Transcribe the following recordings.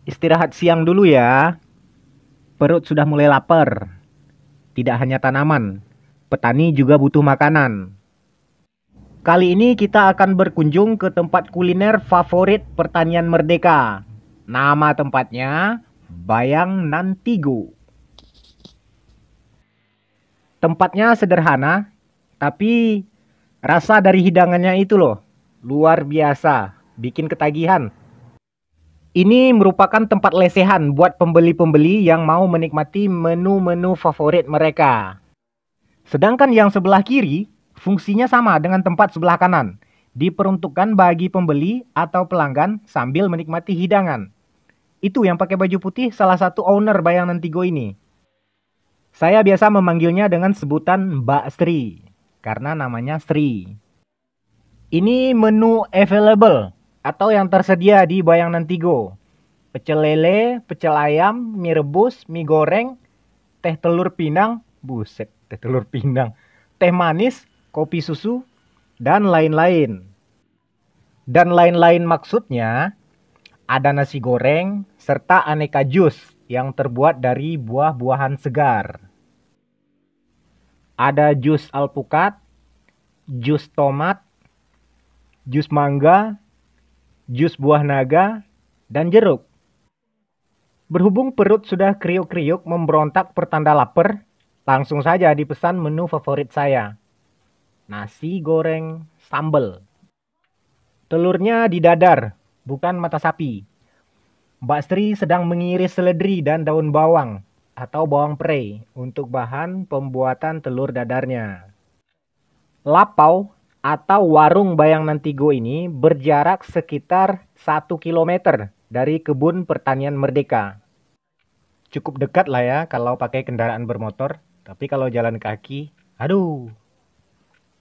Istirahat siang dulu ya. Perut sudah mulai lapar. Tidak hanya tanaman, petani juga butuh makanan. Kali ini kita akan berkunjung ke tempat kuliner favorit pertanian Merdeka. Nama tempatnya Bayang Nantigo. Tempatnya sederhana, tapi rasa dari hidangannya itu loh, luar biasa, bikin ketagihan. Ini merupakan tempat lesehan buat pembeli-pembeli yang mau menikmati menu-menu favorit mereka. Sedangkan yang sebelah kiri, fungsinya sama dengan tempat sebelah kanan. Diperuntukkan bagi pembeli atau pelanggan sambil menikmati hidangan. Itu yang pakai baju putih salah satu owner Bayang Nantigo ini. Saya biasa memanggilnya dengan sebutan Mbak Sri, karena namanya Sri. Ini menu available atau yang tersedia di Bayang Nantigo. Pecel lele, pecel ayam, mie rebus, mie goreng, teh telur pinang, buset, teh telur pinang, teh manis, kopi susu, dan lain-lain. Dan lain-lain maksudnya ada nasi goreng serta aneka jus yang terbuat dari buah-buahan segar. Ada jus alpukat, jus tomat, jus mangga, jus buah naga, dan jeruk. Berhubung perut sudah kriuk-kriuk memberontak pertanda lapar, langsung saja dipesan menu favorit saya. Nasi goreng sambal. Telurnya didadar, bukan mata sapi. Mbak Sri sedang mengiris seledri dan daun bawang atau bawang prei untuk bahan pembuatan telur dadarnya. Lapau atau warung Bayang Nantigo ini berjarak sekitar 1 kilometer dari kebun pertanian Merdeka. Cukup dekat lah ya kalau pakai kendaraan bermotor, tapi kalau jalan kaki, aduh,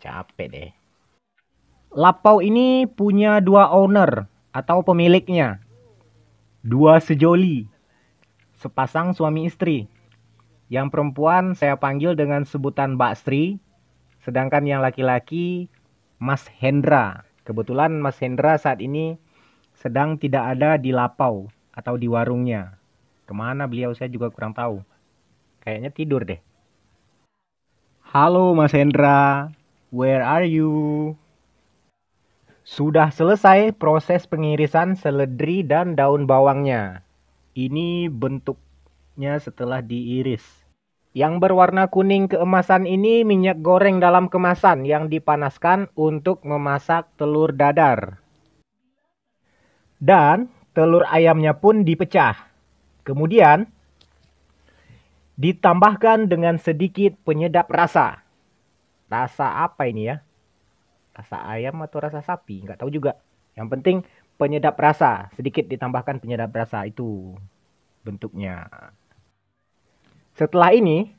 capek deh. Lapau ini punya dua owner atau pemiliknya. Dua sejoli, sepasang suami istri. Yang perempuan saya panggil dengan sebutan Mbak Sri, sedangkan yang laki-laki Mas Hendra. Kebetulan Mas Hendra saat ini sedang tidak ada di Lapau atau di warungnya. Kemana beliau saya juga kurang tahu. Kayaknya tidur deh. Halo Mas Hendra, where are you? Sudah selesai proses pengirisan seledri dan daun bawangnya. Ini bentuknya setelah diiris. Yang berwarna kuning keemasan ini minyak goreng dalam kemasan yang dipanaskan untuk memasak telur dadar. Dan telur ayamnya pun dipecah. Kemudian ditambahkan dengan sedikit penyedap rasa. Rasa apa ini ya? Rasa ayam atau rasa sapi? Nggak tahu juga. Yang penting penyedap rasa. Sedikit ditambahkan penyedap rasa. Itu bentuknya. Setelah ini,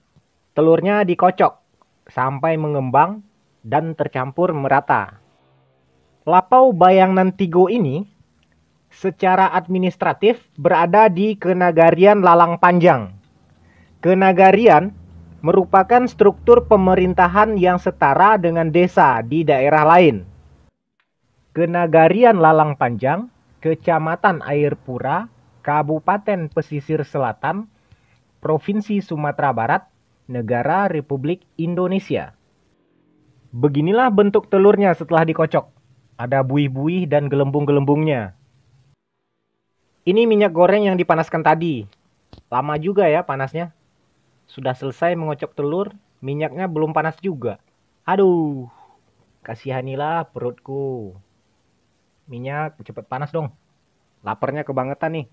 telurnya dikocok sampai mengembang dan tercampur merata. Lapau Bayang Nantigo ini secara administratif berada di Kenagarian Lalang Panjang. Kenagarian merupakan struktur pemerintahan yang setara dengan desa di daerah lain. Kenagarian Lalang Panjang, Kecamatan Air Pura, Kabupaten Pesisir Selatan, Provinsi Sumatera Barat, Negara Republik Indonesia. Beginilah bentuk telurnya setelah dikocok. Ada buih-buih dan gelembung-gelembungnya. Ini minyak goreng yang dipanaskan tadi. Lama juga ya panasnya. Sudah selesai mengocok telur, minyaknya belum panas juga. Aduh, kasihanilah perutku. Minyak cepet panas dong. Laparnya kebangetan nih.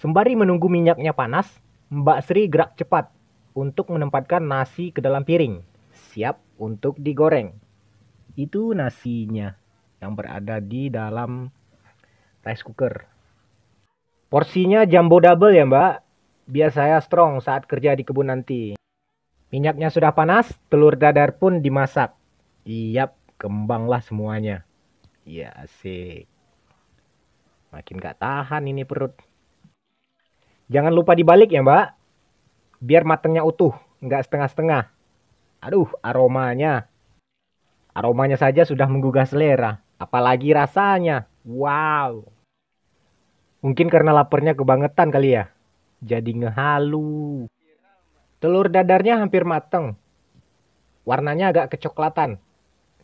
Sembari menunggu minyaknya panas, Mbak Sri gerak cepat untuk menempatkan nasi ke dalam piring. Siap untuk digoreng. Itu nasinya yang berada di dalam rice cooker. Porsinya jumbo double ya Mbak. Biar saya strong saat kerja di kebun nanti. Minyaknya sudah panas, telur dadar pun dimasak. Iyap, kembanglah semuanya. Ya asik. Makin gak tahan ini perut. Jangan lupa dibalik ya Mbak. Biar matangnya utuh, nggak setengah-setengah. Aduh, aromanya. Aromanya saja sudah menggugah selera. Apalagi rasanya. Wow. Mungkin karena laparnya kebangetan kali ya. Jadi ngehalu. Telur dadarnya hampir mateng. Warnanya agak kecoklatan.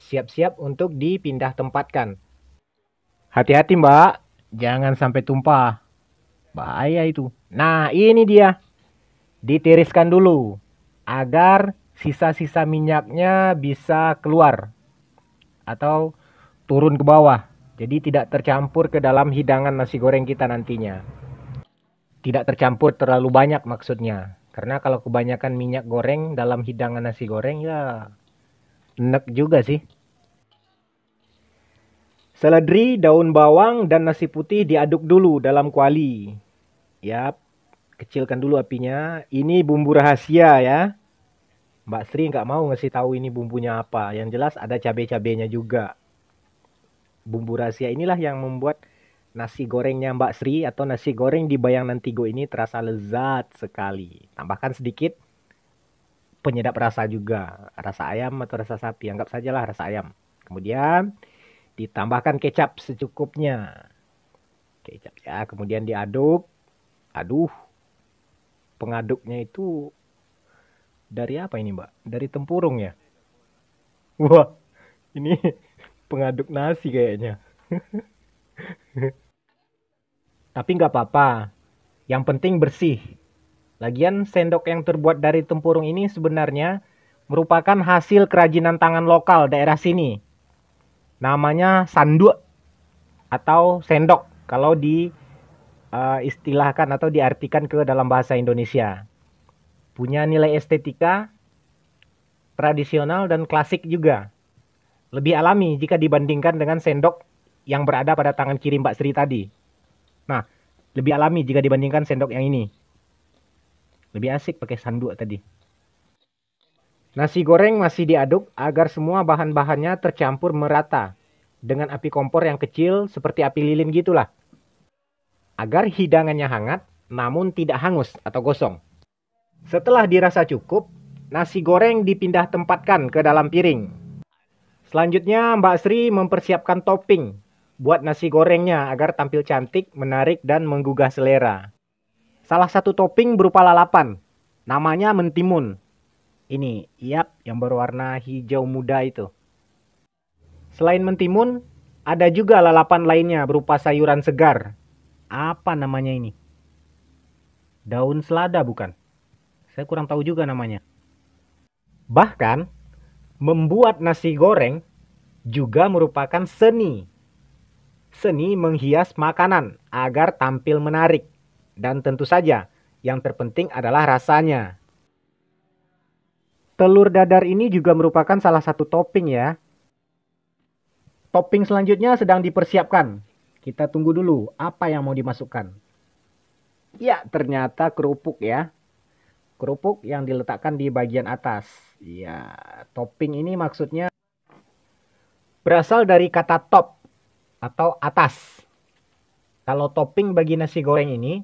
Siap-siap untuk dipindah tempatkan. Hati-hati mbak, jangan sampai tumpah. Bahaya itu. Nah ini dia. Ditiriskan dulu. Agar sisa-sisa minyaknya bisa keluar. Atau turun ke bawah. Jadi tidak tercampur ke dalam hidangan nasi goreng kita nantinya. Tidak tercampur terlalu banyak maksudnya. Karena kalau kebanyakan minyak goreng dalam hidangan nasi goreng ya enek juga sih. Seledri, daun bawang, dan nasi putih diaduk dulu dalam kuali. Yap, kecilkan dulu apinya. Ini bumbu rahasia ya. Mbak Sri nggak mau ngasih tahu ini bumbunya apa. Yang jelas ada cabai-cabainya juga. Bumbu rahasia inilah yang membuat nasi gorengnya Mbak Sri atau nasi goreng di Bayang Nantigo ini terasa lezat sekali. Tambahkan sedikit penyedap rasa juga. Rasa ayam atau rasa sapi. Anggap sajalah rasa ayam. Kemudian ditambahkan kecap secukupnya. Kecap ya. Kemudian diaduk. Aduh. Pengaduknya itu dari apa ini Mbak? Dari tempurung ya? Wah. Ini pengaduk nasi kayaknya. Tapi nggak apa-apa. Yang penting bersih. Lagian sendok yang terbuat dari tempurung ini sebenarnya merupakan hasil kerajinan tangan lokal daerah sini. Namanya sanduk atau sendok kalau istilahkan atau diartikan ke dalam bahasa Indonesia. Punya nilai estetika, tradisional dan klasik juga. Lebih alami jika dibandingkan dengan sendok yang berada pada tangan kiri Mbak Sri tadi. Nah, lebih alami jika dibandingkan sendok yang ini. Lebih asik pakai sanduk tadi. Nasi goreng masih diaduk agar semua bahan-bahannya tercampur merata. Dengan api kompor yang kecil seperti api lilin gitulah. Agar hidangannya hangat namun tidak hangus atau gosong. Setelah dirasa cukup, nasi goreng dipindah tempatkan ke dalam piring. Selanjutnya Mbak Sri mempersiapkan topping buat nasi gorengnya agar tampil cantik, menarik, dan menggugah selera. Salah satu topping berupa lalapan, namanya mentimun. Ini, yap, yang berwarna hijau muda itu. Selain mentimun, ada juga lalapan lainnya berupa sayuran segar. Apa namanya ini? Daun selada bukan? Saya kurang tahu juga namanya. Bahkan, membuat nasi goreng juga merupakan seni. Seni menghias makanan agar tampil menarik. Dan tentu saja, yang terpenting adalah rasanya. Telur dadar ini juga merupakan salah satu topping ya. Topping selanjutnya sedang dipersiapkan. Kita tunggu dulu apa yang mau dimasukkan. Ya, ternyata kerupuk ya. Kerupuk yang diletakkan di bagian atas. Ya, topping ini maksudnya berasal dari kata top atau atas. Kalau topping bagi nasi goreng ini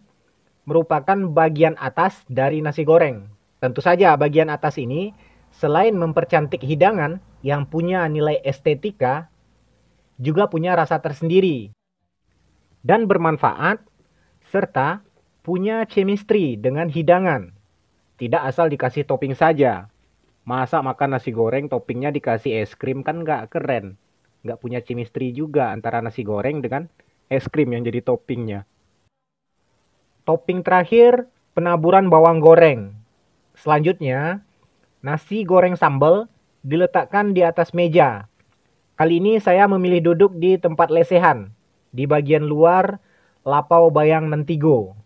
merupakan bagian atas dari nasi goreng. Tentu saja bagian atas ini selain mempercantik hidangan yang punya nilai estetika, juga punya rasa tersendiri dan bermanfaat serta punya chemistry dengan hidangan. Tidak asal dikasih topping saja. Masa makan nasi goreng toppingnya dikasih es krim kan nggak keren. Nggak punya chemistry juga antara nasi goreng dengan es krim yang jadi toppingnya. Topping terakhir, penaburan bawang goreng. Selanjutnya, nasi goreng sambal diletakkan di atas meja. Kali ini saya memilih duduk di tempat lesehan, di bagian luar lapau Bayang Nantigo.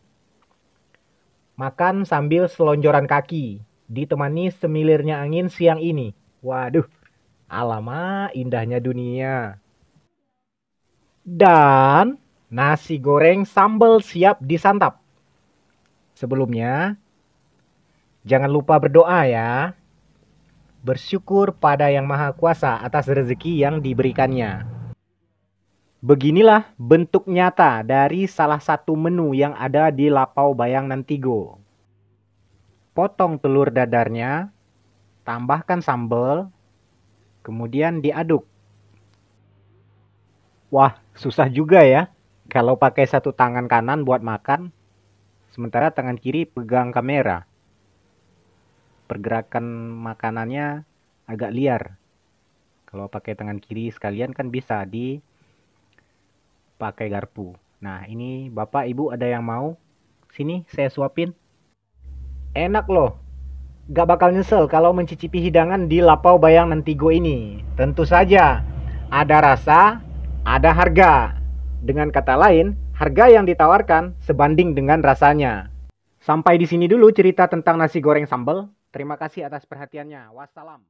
Makan sambil selonjoran kaki, ditemani semilirnya angin siang ini. Waduh, alamak indahnya dunia. Dan nasi goreng sambal siap disantap. Sebelumnya, jangan lupa berdoa ya. Bersyukur pada Yang Maha Kuasa atas rezeki yang diberikannya. Beginilah bentuk nyata dari salah satu menu yang ada di Lapau Bayang Nantigo. Potong telur dadarnya, tambahkan sambal, kemudian diaduk. Wah, susah juga ya. Kalau pakai satu tangan kanan buat makan, sementara tangan kiri pegang kamera, pergerakan makanannya agak liar. Kalau pakai tangan kiri sekalian kan bisa dipakai garpu. Nah, ini Bapak Ibu ada yang mau? Sini saya suapin. Enak loh. Gak bakal nyesel kalau mencicipi hidangan di Lapau Bayang Nantigo ini. Tentu saja ada rasa, ada harga. Dengan kata lain, harga yang ditawarkan sebanding dengan rasanya. Sampai di sini dulu cerita tentang nasi goreng sambal. Terima kasih atas perhatiannya. Wassalam.